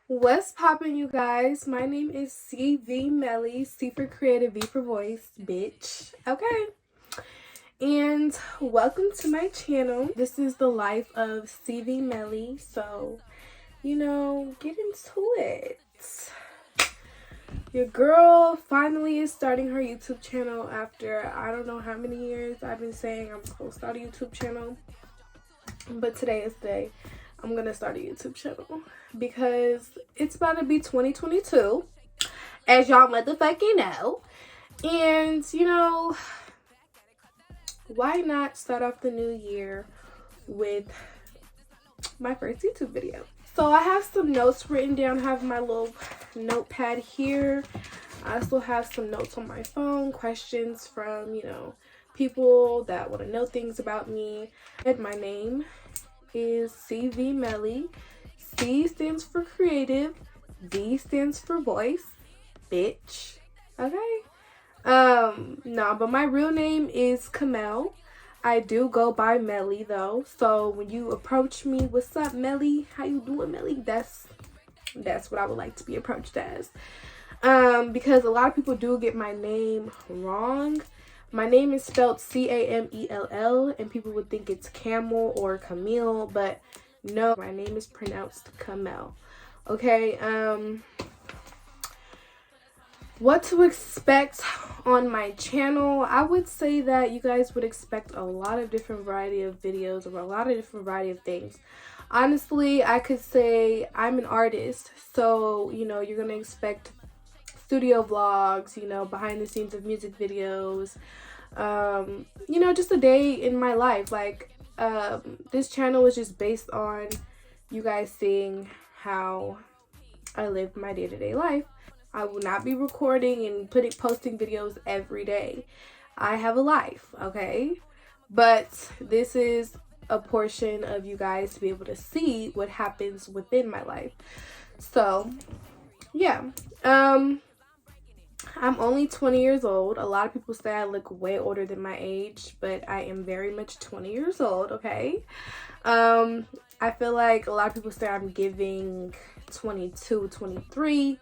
What's poppin', you guys? My name is CV Melly, C for creative, V for voice, bitch. Okay. And welcome to my channel. This is the life of CV Melly, so, get into it. Your girl finally is starting her YouTube channel after I don't know how many years I've been saying I'm supposed to start a YouTube channel. But today is the day I'm gonna start a YouTube channel because it's about to be 2022, as y'all motherfucking know. And why not start off the new year with my first YouTube video? So I have some notes written down. I have my little notepad here. I also have some notes on my phone, questions from people that want to know things about me. And my name is CV Melly. C stands for creative, V stands for voice, bitch. Okay. No, but my real name is Kamel. I do go by Melly though. So when you approach me, what's up, Melly? How you doing, Melly? That's what I would like to be approached as. Because a lot of people do get my name wrong. My name is spelled Camell, and people would think it's Camel or Camille, but no, my name is pronounced Kamel. Okay, what to expect on my channel? I would say that you guys would expect a lot of different variety of videos or a lot of different variety of things. Honestly, I could say I'm an artist, so you're gonna expect studio vlogs, behind the scenes of music videos, just a day in my life. Like, this channel is just based on you guys seeing how I live my day-to-day life. I will not be recording and posting videos every day. I have a life, okay? But this is a portion of you guys to be able to see what happens within my life. So, yeah. I'm only 20 years old. A lot of people say I look way older than my age, but I am very much 20 years old, okay? I feel like a lot of people say I'm giving 22, 23.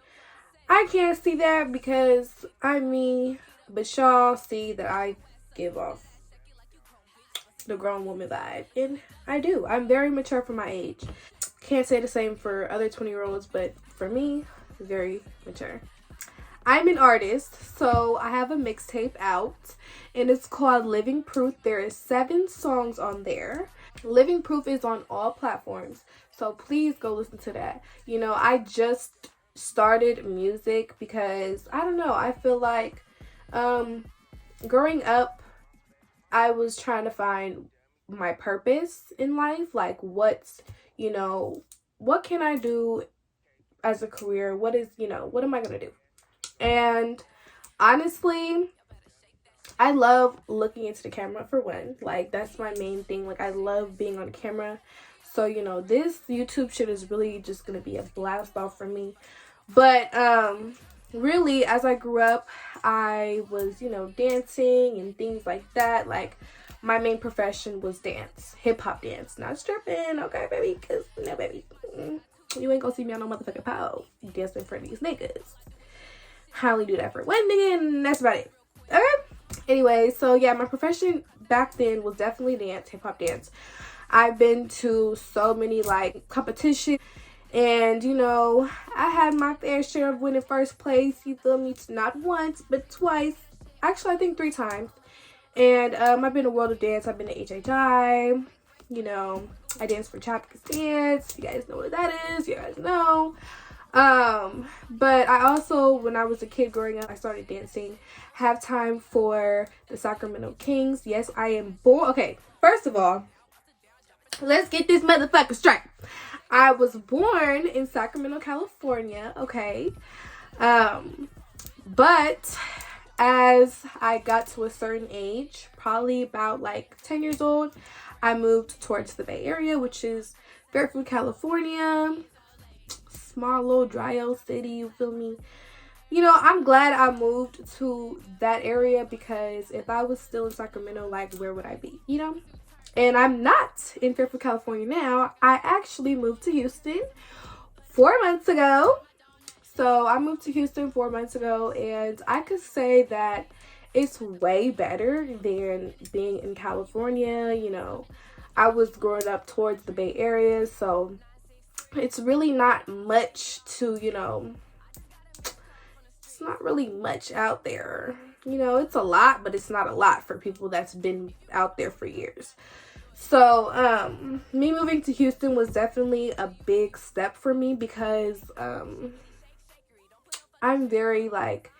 I can't see that because I'm me, but y'all see that I give off the grown woman vibe, and I do. I'm very mature for my age. Can't say the same for other 20-year-olds, but for me, very mature. I'm an artist, so I have a mixtape out, and it's called Living Proof. There is 7 songs on there. Living Proof is on all platforms, so please go listen to that. I just started music because, I don't know, I feel like growing up, I was trying to find my purpose in life. Like, what can I do as a career? What am I going to do? And honestly, I love looking into the camera for one. Like, that's my main thing. Like, I love being on camera. So, this YouTube shit is really just going to be a blast off for me. But, really, as I grew up, I was, dancing and things like that. Like, my main profession was dance. Hip-hop dance. Not stripping, okay, baby? Because, baby, you ain't gonna see me on no motherfucking pole dancing in front of these niggas. I only do that for one nigga, and that's about it. Okay? Anyway, so yeah, my profession back then was definitely dance, hip-hop dance. I've been to so many, like, competitions, and, I had my fair share of winning first place, you feel me? Not once, but twice. Actually, I think 3 times. And, I've been to World of Dance, I've been to HHI, I danced for Chapka's Dance. You guys know what that is, you guys know. But I also, when I was a kid growing up, I started dancing halftime for the Sacramento Kings. Yes, I am born. Okay, first of all, let's get this motherfucker straight. I was born in Sacramento, California, okay? But as I got to a certain age, probably about like 10 years old, I moved towards the Bay Area, which is Fairfield, California. Small little dry old city, you feel me? I'm glad I moved to that area, because if I was still in Sacramento, like, where would I be? And I'm not in Fairfield, California now. I actually moved to Houston 4 months ago. So I moved to Houston 4 months ago, and I could say that it's way better than being in California. You know, I was growing up towards the Bay Area, so it's really not much to, you know, it's not really much out there. You know, it's a lot, but it's not a lot for people that's been out there for years. So, me moving to Houston was definitely a big step for me because, I'm very, like,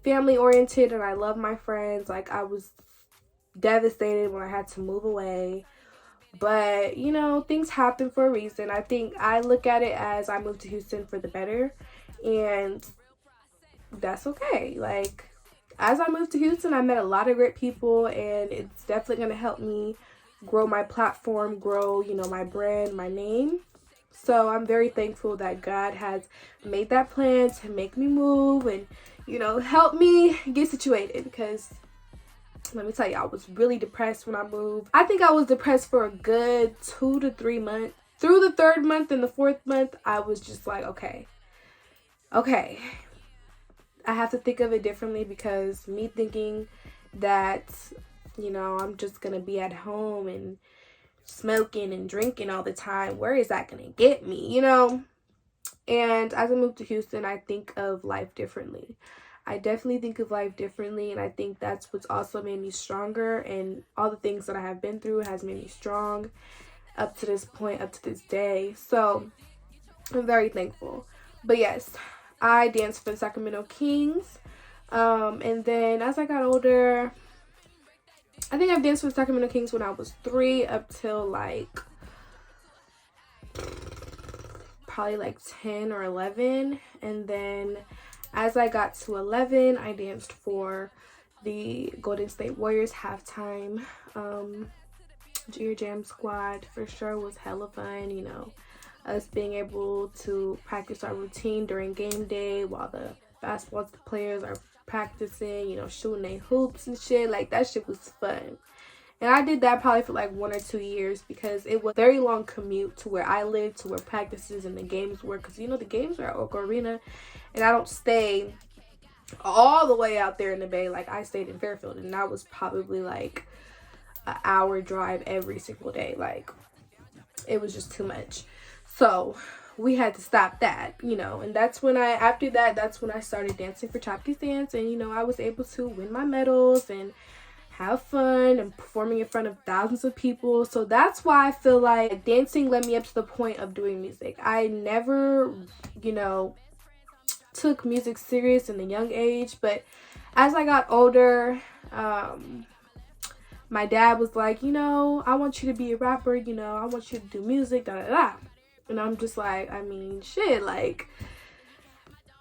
family oriented and I love my friends. Like, I was devastated when I had to move away. But, you know, things happen for a reason. I think I look at it as I moved to Houston for the better. And that's okay. Like, as I moved to Houston, I met a lot of great people. And it's definitely going to help me grow my platform, grow, you know, my brand, my name. So I'm very thankful that God has made that plan to make me move and, you know, help me get situated. Because let me tell you, I was really depressed when I moved. I think I was depressed for a good 2 to 3 months. Through the 3rd month and the 4th month, I was just like, okay, I have to think of it differently, because me thinking that, you know, I'm just going to be at home and smoking and drinking all the time, where is that going to get me, you know? And as I moved to Houston, I think of life differently. I definitely think of life differently, and I think that's what's also made me stronger, and all the things that I have been through has made me strong up to this point, up to this day. So I'm very thankful. But yes, I danced for the Sacramento Kings. And then as I got older, I think I've danced for the Sacramento Kings when I was 3 up till like probably like 10 or 11. And then as I got to 11, I danced for the Golden State Warriors halftime Junior Jam squad. For sure was hella fun, you know, us being able to practice our routine during game day while the basketball players are practicing, you know, shooting their hoops and shit. Like, that shit was fun. And I did that probably for like 1 or 2 years, because it was a very long commute to where I lived to where practices and the games were, because, you know, the games are at Oak Arena, and I don't stay all the way out there in the Bay. Like, I stayed in Fairfield, and that was probably like an hour drive every single day. Like, it was just too much. So we had to stop that, you know, and that's when after that, that's when I started dancing for Chopkins Dance, and, you know, I was able to win my medals and have fun and performing in front of thousands of people. So that's why I feel like dancing led me up to the point of doing music. I never, you know, took music serious in a young age, but as I got older, my dad was like, you know, I want you to be a rapper, you know, I want you to do music, da da da. And I'm just like, I mean, shit, like,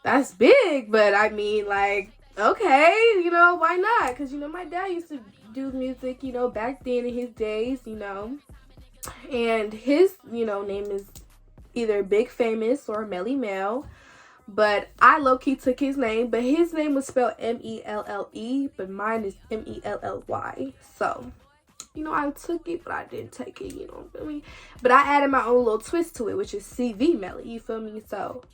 that's big, but I mean, like, okay, you know, why not? Because, you know, my dad used to do music, you know, back then in his days, you know, and his, you know, name is either Big Famous or Melly Mel, but I low-key took his name, but his name was spelled M-E-L-L-E, but mine is M-E-L-L-Y, so, you know, I took it, but I didn't take it, you know what I mean? But I added my own little twist to it, which is CV Melly, you feel me? So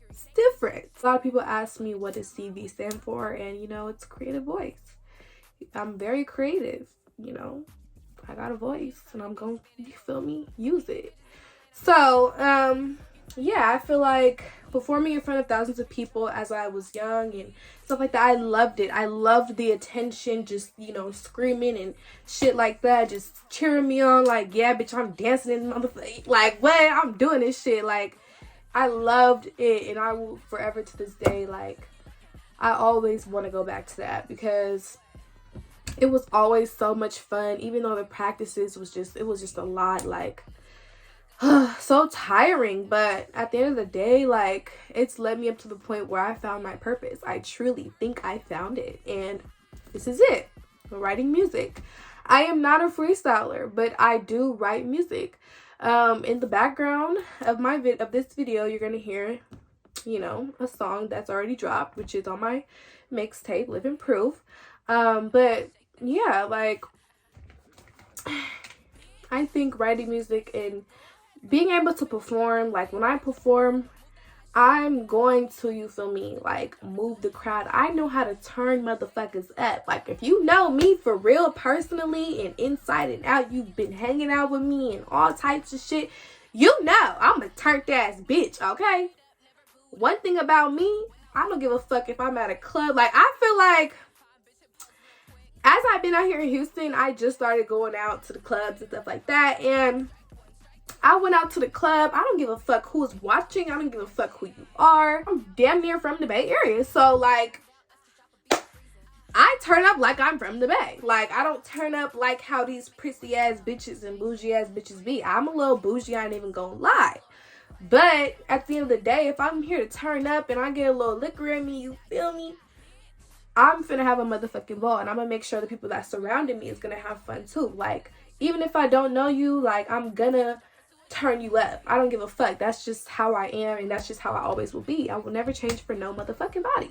it's different. A lot of people ask me what does CV stand for, and, you know, it's creative voice. I'm very creative, you know. I got a voice, and I'm going to, you feel me, use it. So, yeah, I feel like performing in front of thousands of people as I was young and stuff like that, I loved it. I loved the attention, just, you know, screaming and shit like that, just cheering me on, like, yeah, bitch, I'm dancing in the motherfucker. Like, what? I'm doing this shit. Like, I loved it, and I will forever to this day, like, I always want to go back to that, because it was always so much fun, even though the practices was just, it was just a lot, like, so tiring. But at the end of the day, like, it's led me up to the point where I found my purpose. I truly think I found it, and this is it. Writing music. I am not a freestyler, but I do write music. In the background of this video, you're gonna hear, you know, a song that's already dropped, which is on my mixtape, Living Proof. But yeah, like, I think writing music and being able to perform, like, when I perform, I'm going to, you feel me, like, move the crowd. I know how to turn motherfuckers up. Like, if you know me for real personally and inside and out, you've been hanging out with me and all types of shit, you know I'm a turned ass bitch, okay? One thing about me, I don't give a fuck if I'm at a club. Like, I feel like as I've been out here in Houston, I just started going out to the clubs and stuff like that, and I went out to the club. I don't give a fuck who's watching. I don't give a fuck who you are. I'm damn near from the Bay Area. So, like, I turn up like I'm from the Bay. Like, I don't turn up like how these prissy ass bitches and bougie ass bitches be. I'm a little bougie, I ain't even gonna lie. But at the end of the day, if I'm here to turn up and I get a little liquor in me, you feel me? I'm finna have a motherfucking ball, and I'm gonna make sure the people that surrounded me is gonna have fun too. Like, even if I don't know you, like, I'm gonna turn you up. I don't give a fuck. That's just how I am, and that's just how I always will be. I will never change for no motherfucking body.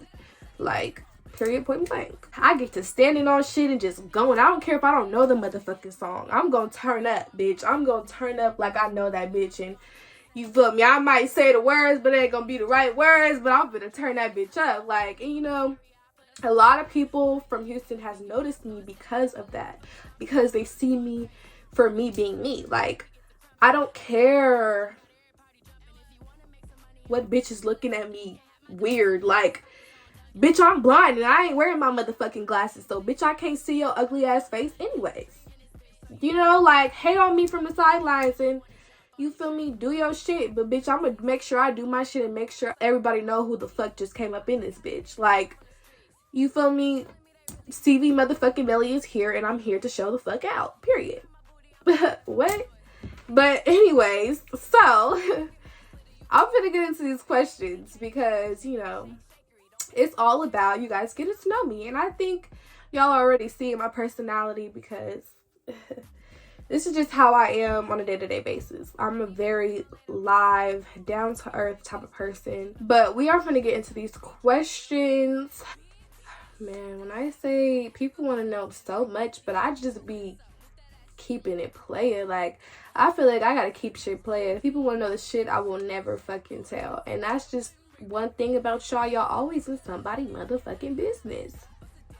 Like, period, point blank. I get to standing on shit and just going. I don't care if I don't know the motherfucking song. I'm gonna turn up, bitch. I'm gonna turn up like I know that bitch, and you feel me? I might say the words, but it ain't gonna be the right words, but I'm gonna turn that bitch up. Like, and you know, a lot of people from Houston has noticed me because of that. Because they see me for me being me. Like, I don't care what bitch is looking at me weird. Like, bitch, I'm blind and I ain't wearing my motherfucking glasses. So, bitch, I can't see your ugly ass face anyways. You know, like, hate on me from the sidelines and, you feel me, do your shit. But, bitch, I'm gonna make sure I do my shit and make sure everybody know who the fuck just came up in this bitch. Like, you feel me? CV motherfucking Melly is here and I'm here to show the fuck out. Period. What? But anyways, so I'm gonna get into these questions because, you know, it's all about you guys getting to know me. And I think y'all already see my personality because this is just how I am on a day-to-day basis. I'm a very live, down-to-earth type of person. But we are gonna get into these questions. Man, when I say people want to know so much, but I just be keeping it playing. Like, I feel like I gotta keep shit playing. If people want to know the shit I will never fucking tell. And that's just one thing about y'all. Y'all always in somebody motherfucking business.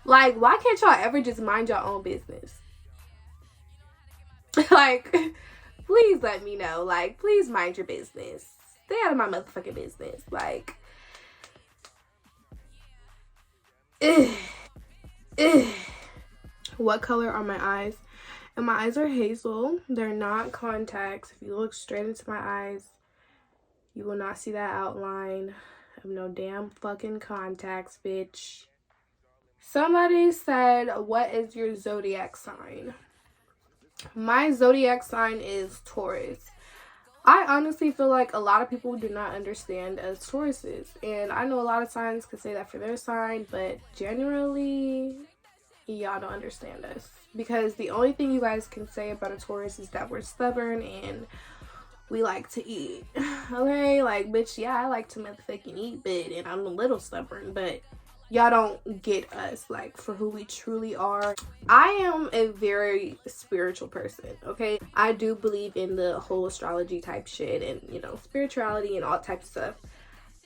Like, why can't y'all ever just mind your own business? Like, please let me know. Like, please mind your business. Stay out of my motherfucking business. Like, what color are my eyes? And my eyes are hazel. They're not contacts. If you look straight into my eyes, you will not see that outline of no damn fucking contacts, bitch. Somebody said, what is your zodiac sign? My zodiac sign is Taurus. I honestly feel like a lot of people do not understand as Tauruses. And I know a lot of signs could say that for their sign, but generally, y'all don't understand us. Because the only thing you guys can say about a Taurus is that we're stubborn and we like to eat. Okay? Like, bitch, yeah, I like to motherfucking eat, and I'm a little stubborn, but y'all don't get us, like, for who we truly are. I am a very spiritual person, okay? I do believe in the whole astrology type shit and, you know, spirituality and all types of stuff.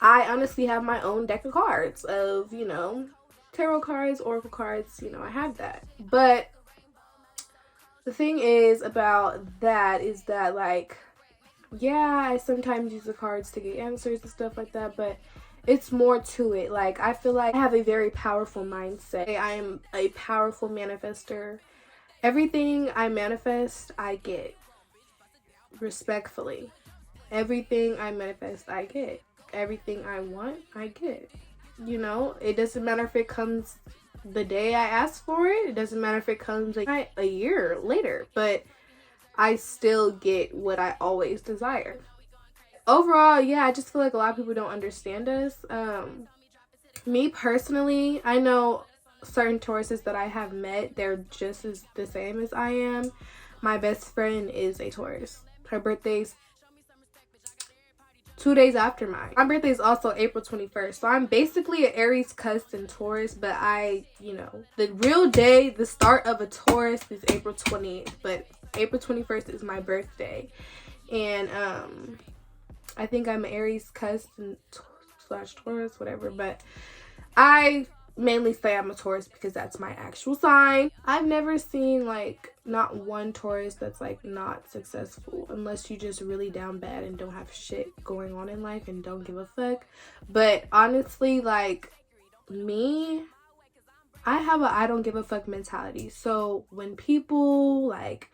I honestly have my own deck of cards of, you know, tarot cards, oracle cards, you know, I have that. But the thing is about that is that, like, yeah, I sometimes use the cards to get answers and stuff like that, but it's more to it. Like, I feel like I have a very powerful mindset. I am a powerful manifester. Everything I manifest, I get. Respectfully. Everything I manifest, I get. Everything I want, I get. You know, it doesn't matter if it comes the day I ask for it. It doesn't matter if it comes like a year later. But I still get what I always desire. Overall, yeah, I just feel like a lot of people don't understand us. Me personally, I know certain Tauruses that I have met, they're just as the same as I am. My best friend is a Taurus. Her birthday's 2 days after mine. My birthday is also April 21st. So I'm basically an Aries cousin Taurus, but you know, the real day, the start of a Taurus is April 20th, but April 21st is my birthday. And I think I'm Aries, cusp, and slash Taurus, whatever. But I mainly say I'm a Taurus because that's my actual sign. I've never seen like not one Taurus that's like not successful, unless you just really down bad and don't have shit going on in life and don't give a fuck. But honestly, like me, I have a I don't give a fuck mentality. So when people like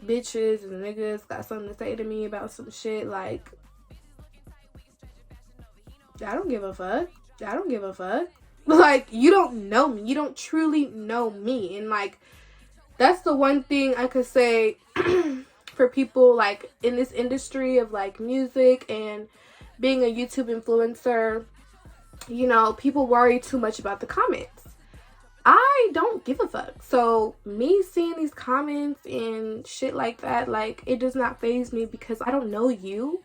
bitches and niggas got something to say to me about some shit, like I don't give a fuck. I don't give a fuck. Like, you don't know me. You don't truly know me. And like, that's the one thing I could say for people like in this industry of like music and being a YouTube influencer. You know, people worry too much about the comments. I don't give a fuck. So me seeing these comments and shit like that, like, it does not faze me because I don't know you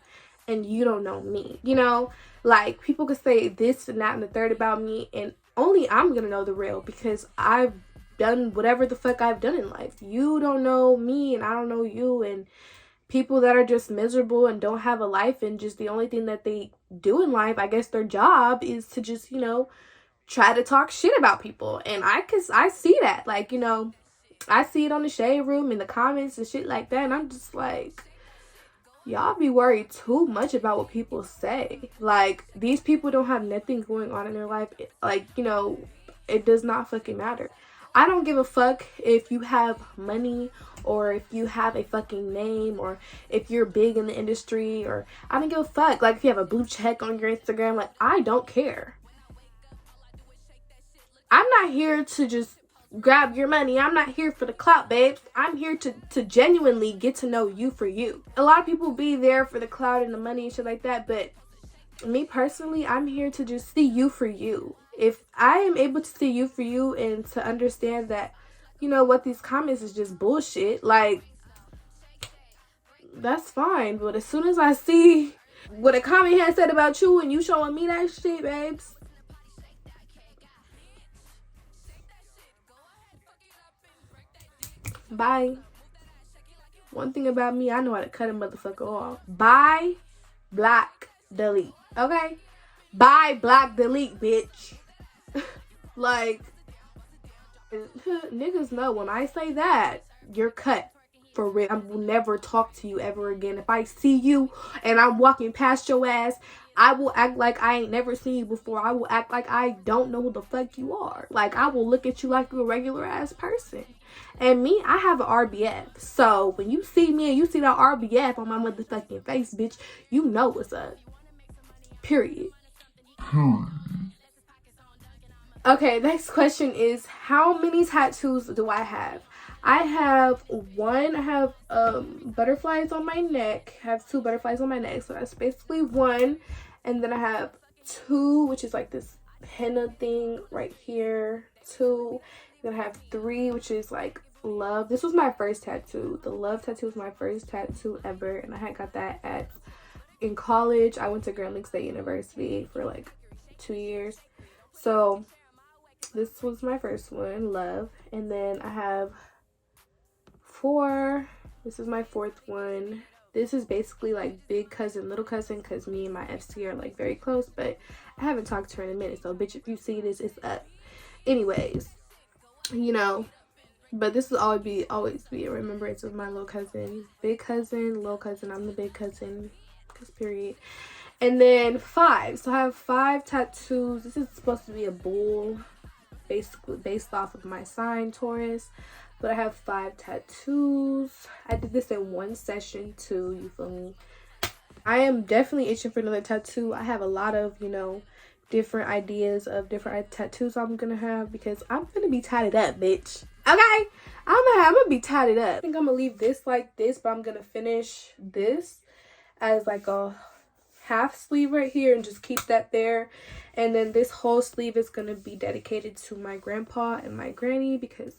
and you don't know me. You know, like, people could say this and that and the third about me, and only I'm gonna know the real because I've done whatever the fuck I've done in life. You don't know me and I don't know you. And people that are just miserable and don't have a life and just the only thing that they do in life, I guess their job is to just, you know, try to talk shit about people. And I see that, like, you know, I see it on the shade room in the comments and shit like that, and I'm just like, y'all be worried too much about what people say. Like, these people don't have nothing going on in their life. Like, you know, it does not fucking matter. I don't give a fuck if you have money or if you have a fucking name or if you're big in the industry, or I don't give a fuck. Like, if you have a blue check on your Instagram, like, I don't care. I'm not here to just grab your money. I'm not here for the clout, babes. I'm here to genuinely get to know you for you. A lot of people be there for the clout and the money and shit like that, but me personally, I'm here to just see you for you. If I am able to see you for you and to understand that, you know what, these comments is just bullshit, like, that's fine. But as soon as I see what a comment has said about you and you showing me that shit, babes, bye. One thing about me, I know how to cut a motherfucker off. Bye, block, delete. Okay? Bye, block, delete, bitch. Like, niggas know when I say that, you're cut. For real. I will never talk to you ever again. If I see you and I'm walking past your ass, I will act like I ain't never seen you before. I will act like I don't know who the fuck you are. Like, I will look at you like you're a regular ass person. And me, I have an RBF. So when you see me and you see that RBF on my motherfucking face, bitch, you know what's up. Period. Okay, next question is, how many tattoos do I have? I have one. I have butterflies on my neck. I have 2 butterflies on my neck, so that's basically 1. And then I have 2, which is like this henna thing right here. 2. Then I have 3, which is like love. This was my first tattoo. The love tattoo was my first tattoo ever, and I had got that in college. I went to Grand Lake State University for like 2 years. So this was my first one, love. And then I have 4. This is my 4th one. This is basically like big cousin, little cousin, because me and my FC are like very close, but I haven't talked to her in a minute. So bitch, if you see this, it's up. Anyways, you know, but this will always be a remembrance of my little cousin. Big cousin, little cousin. I'm the big cousin, cause period. And then 5. So I have 5 tattoos. This is supposed to be a bull, basically based off of my sign, Taurus. But I have 5 tattoos. I did this in one session too, you feel me? I am definitely itching for another tattoo. I have a lot of, you know, different ideas of different tattoos I'm gonna have because I'm gonna be tatted up, bitch. Okay? I'm gonna be tatted up. I think I'm gonna leave this like this, but I'm gonna finish this as like a half sleeve right here and just keep that there. And then this whole sleeve is gonna be dedicated to my grandpa and my granny because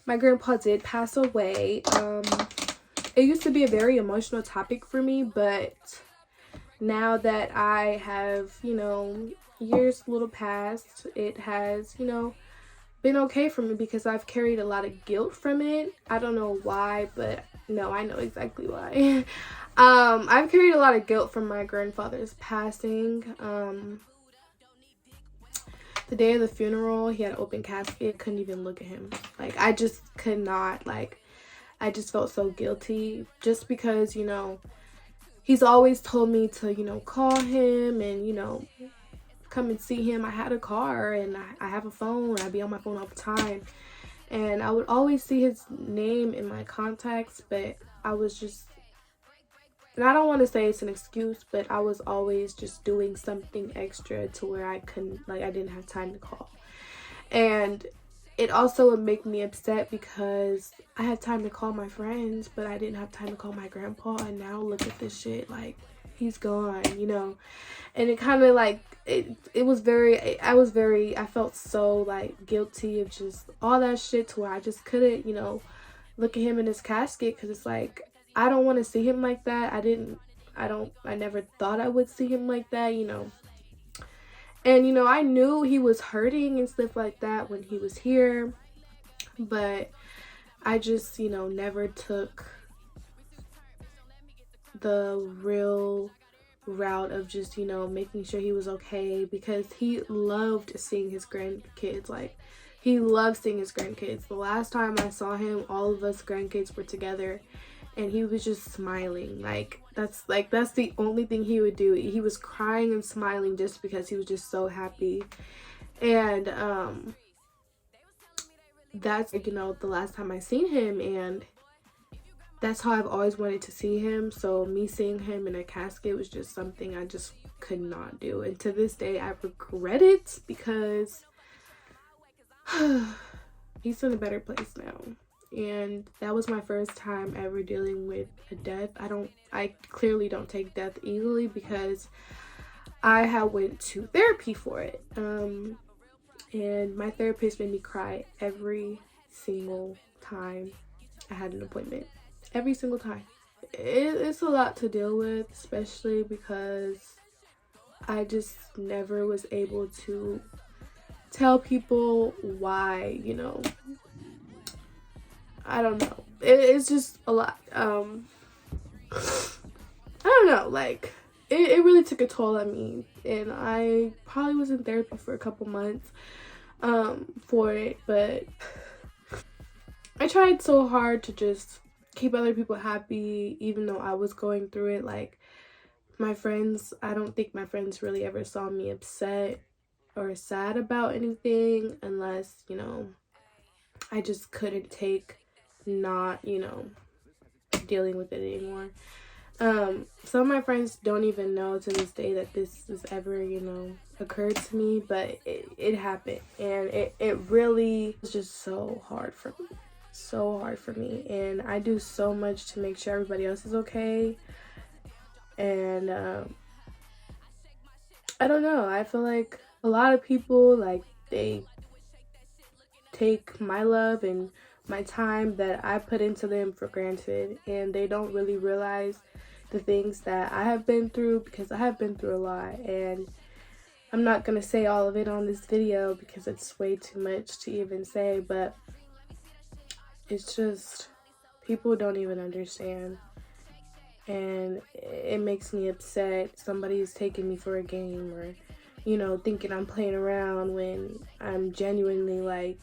my grandpa did pass away. It used to be a very emotional topic for me, but now that I have, you know, years little past, it has, you know, been okay for me because I've carried a lot of guilt from it. I don't know why, but no, I know exactly why. I've carried a lot of guilt from my grandfather's passing. The day of the funeral, he had an open casket. Couldn't even look at him. Like, I just could not. Like, I just felt so guilty just because, you know, he's always told me to, you know, call him and, you know, come and see him. I had a car and I have a phone. I'd be on my phone all the time. And I would always see his name in my contacts, but I was just, and I don't want to say it's an excuse, but I was always just doing something extra to where I couldn't, like, I didn't have time to call. And it also would make me upset because I had time to call my friends, but I didn't have time to call my grandpa. And now look at this shit, like, he's gone, you know. And it kind of like, it was very, I felt so like guilty of just all that shit to where I just couldn't, you know, look at him in his casket, because it's like, I don't want to see him like that. I never thought I would see him like that, you know. And, you know, I knew he was hurting and stuff like that when he was here, but I just, you know, never took the real route of just, you know, making sure he was okay, because he loved seeing his grandkids. Like, he loved seeing his grandkids. The last time I saw him, all of us grandkids were together, and he was just smiling. That's the only thing he would do. He was crying and smiling just because he was just so happy. And that's, you know, the last time I seen him, and that's how I've always wanted to see him. So me seeing him in a casket was just something I just could not do. And to this day, I regret it, because he's in a better place now. And that was my first time ever dealing with a death. I clearly don't take death easily, because I had went to therapy for it. And my therapist made me cry every single time I had an appointment. Every single time. It's a lot to deal with, especially because I just never was able to tell people why, you know. I don't know. It's just a lot. I don't know. Like, it really took a toll on me. And I probably was in therapy for a couple months for it. But I tried so hard to just keep other people happy, even though I was going through it. Like, my friends, I don't think my friends really ever saw me upset or sad about anything, unless, you know, I just couldn't take not, you know, dealing with it anymore. Some of my friends don't even know to this day that this has ever, you know, occurred to me, but it happened, and it really was just so hard for me. And I do so much to make sure everybody else is okay. And I don't know, I feel like a lot of people, like, they take my love and my time that I put into them for granted, and they don't really realize the things that I have been through, because I have been through a lot. And I'm not gonna say all of it on this video because it's way too much to even say, but it's just, people don't even understand, and it makes me upset. Somebody's taking me for a game, or, you know, thinking I'm playing around, when I'm genuinely, like,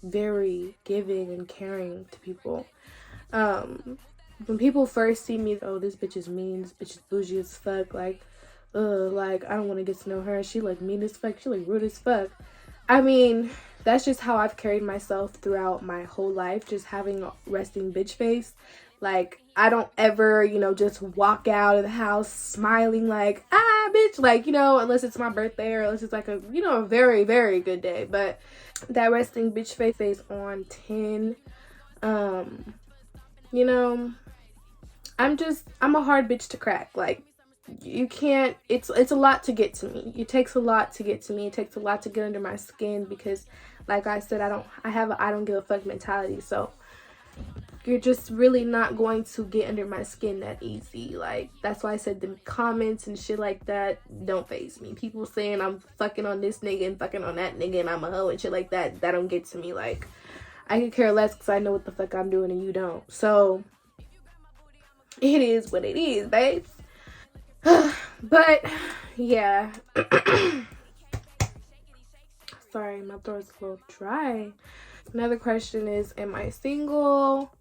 very giving and caring to people. When people first see me, oh, this bitch is mean, this bitch is bougie as fuck, like, like, I don't want to get to know her, she, like, mean as fuck, she, like, rude as fuck. I mean, that's just how I've carried myself throughout my whole life, just having a resting bitch face. Like, I don't ever, you know, just walk out of the house smiling like, ah, bitch, like, you know, unless it's my birthday, or unless it's like a, you know, a very, very good day. But that resting bitch face on 10. You know, I'm a hard bitch to crack. Like, you can't, it's a lot to get to me. It takes a lot to get to me. It takes a lot to get under my skin, because, like I said, I have a I don't give a fuck mentality. So you're just really not going to get under my skin that easy. Like, that's why I said the comments and shit like that don't faze me. People saying I'm fucking on this nigga and fucking on that nigga and I'm a hoe and shit like that, that don't get to me. Like, I could care less, because I know what the fuck I'm doing and you don't. So It is what it is, babes. But yeah. Sorry, my throat's a little dry. Another question is, am I single?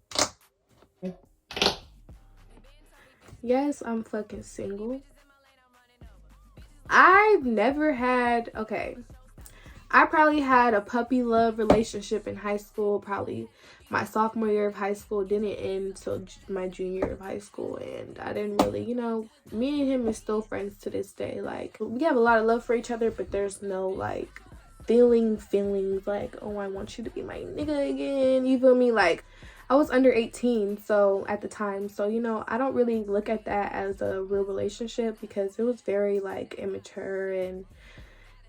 Yes, I'm fucking single. I've never had, okay, I probably had a puppy love relationship in high school, probably my sophomore year of high school. Didn't end until my junior year of high school, and I didn't really, you know, me and him is still friends to this day. Like, we have a lot of love for each other, but there's no like feelings like, oh, I want you to be my nigga again, you feel me? Like, I was under 18 so at the time, so you know, I don't really look at that as a real relationship because it was very like immature, and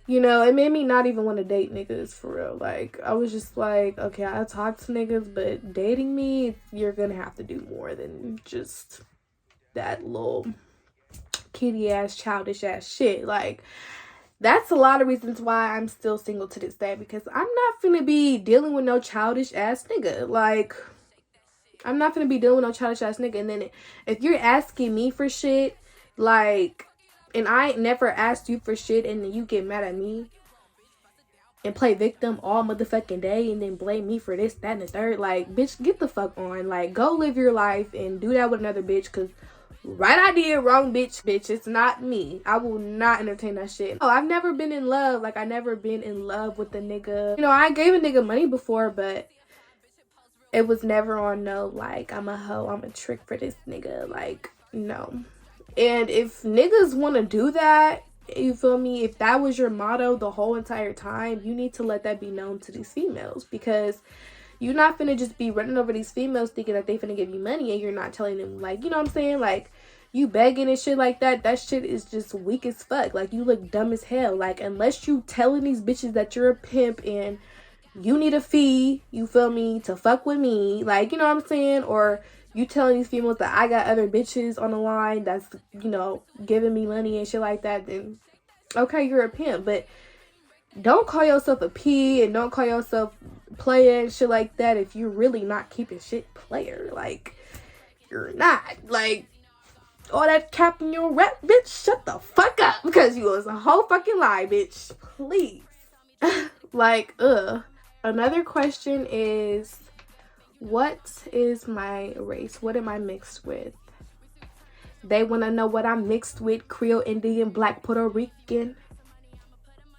you know, it made me not even want to date niggas for real. Like, I was just like, okay, I talk to niggas, but dating me, you're gonna have to do more than just that little kitty ass, childish ass shit. Like, that's a lot of reasons why I'm still single to this day, because I'm not finna be dealing with no childish ass nigga. Like, I'm not finna be dealing with no childish ass nigga. And then if you're asking me for shit, like, and I never asked you for shit, and then you get mad at me and play victim all motherfucking day and then blame me for this, that, and the third, like, bitch, get the fuck on. Like, go live your life and do that with another bitch, because right idea, wrong bitch, it's not me. I will not entertain that shit. Oh, I've never been in love. Like, I never been in love with a nigga. You know, I gave a nigga money before, but it was never on no, like, I'm a hoe, I'm a trick for this nigga. Like, no. And if niggas want to do that, you feel me, if that was your motto the whole entire time, you need to let that be known to these females, because you're not finna just be running over these females thinking that they finna give you money and you're not telling them, like, you know what I'm saying? Like, you begging and shit like that, that shit is just weak as fuck. Like, you look dumb as hell. Like, unless you telling these bitches that you're a pimp and you need a fee, you feel me, to fuck with me, like, you know what I'm saying? Or you telling these females that I got other bitches on the line that's, you know, giving me money and shit like that, then okay, you're a pimp. But don't call yourself a P and don't call yourself player and shit like that if you're really not keeping shit player. Like, you're not. Like, all that cap in your rep, bitch, shut the fuck up, because you was a whole fucking lie, bitch. Please. Like, another question is, what is my race? What am I mixed with? They want to know what I'm mixed with. Creole, Indian, Black, Puerto Rican.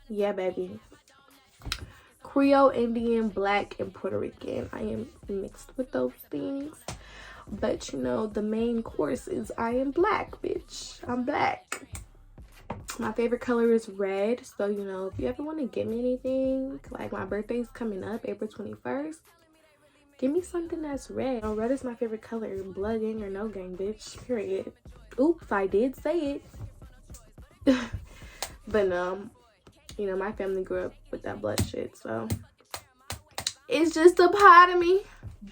Yeah, baby. Creole, Indian, Black, and Puerto Rican. I am mixed with those things. But, you know, the main course is I am black, bitch. I'm black. My favorite color is red. So, you know, if you ever want to give me anything, like my birthday's coming up, April 21st. Give me something that's red. Oh, red is my favorite color. Blood gang or no gang, bitch. Period. Oops, I did say it. But, you know, my family grew up with that blood shit, so it's just a part of me.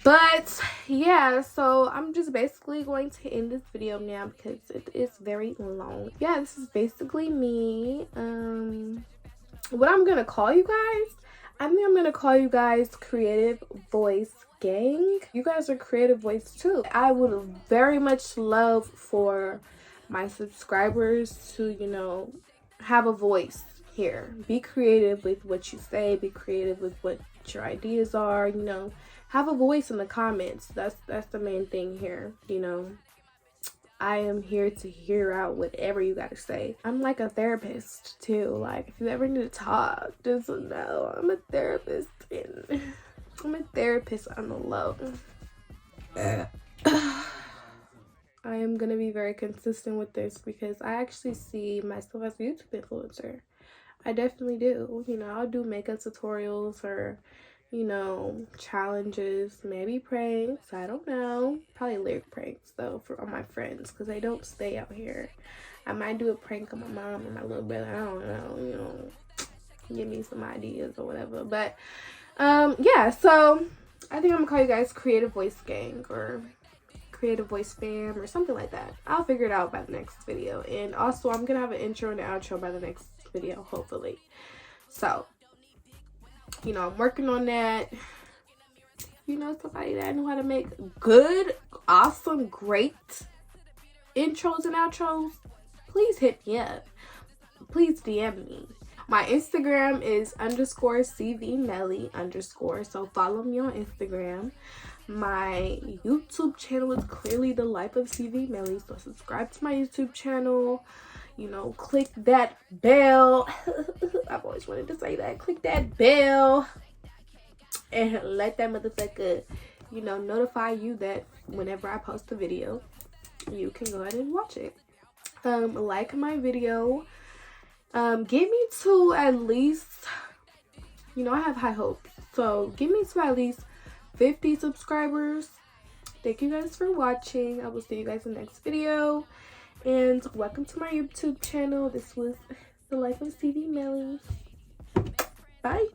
But, yeah, so I'm just basically going to end this video now because it is very long. Yeah, this is basically me. What I'm gonna call you guys, I think I'm gonna call you guys Creative Voice Gang. You guys are creative voice too. I would very much love for my subscribers to, you know, have a voice here. Be creative with what you say. Be creative with what your ideas are. You know, have a voice in the comments. That's the main thing here. You know, I am here to hear out whatever you gotta say. I'm like a therapist too. Like, if you ever need to talk, just know I'm a therapist, and I'm a therapist on the low. I am gonna be very consistent with this because I actually see myself as a YouTube influencer. I definitely do. You know, I'll do makeup tutorials or, you know, challenges, maybe pranks. I don't know. Probably lyric pranks though for all my friends because they don't stay out here. I might do a prank on my mom and my little brother. I don't know. You know, give me some ideas or whatever. But yeah. So I think I'm gonna call you guys Creative Voice Gang or Creative Voice Fam or something like that. I'll figure it out by the next video. And also, I'm gonna have an intro and an outro by the next video, hopefully. So, you know, I'm working on that. You know, somebody that I know how to make good, awesome, great intros and outros, please hit me up. Please DM me. My Instagram is _CVMelly_. So follow me on Instagram. My YouTube channel is clearly The Life of CV Melly. So subscribe to my YouTube channel. You know, click that bell. I've always wanted to say that. Click that bell. And let that motherfucker, you know, notify you that whenever I post a video, you can go ahead and watch it. Like my video. Get me to at least, you know, I have high hopes. So get me to at least 50 subscribers. Thank you guys for watching. I will see you guys in the next video. And welcome to my YouTube channel. This was The Life of CV Melly. Bye.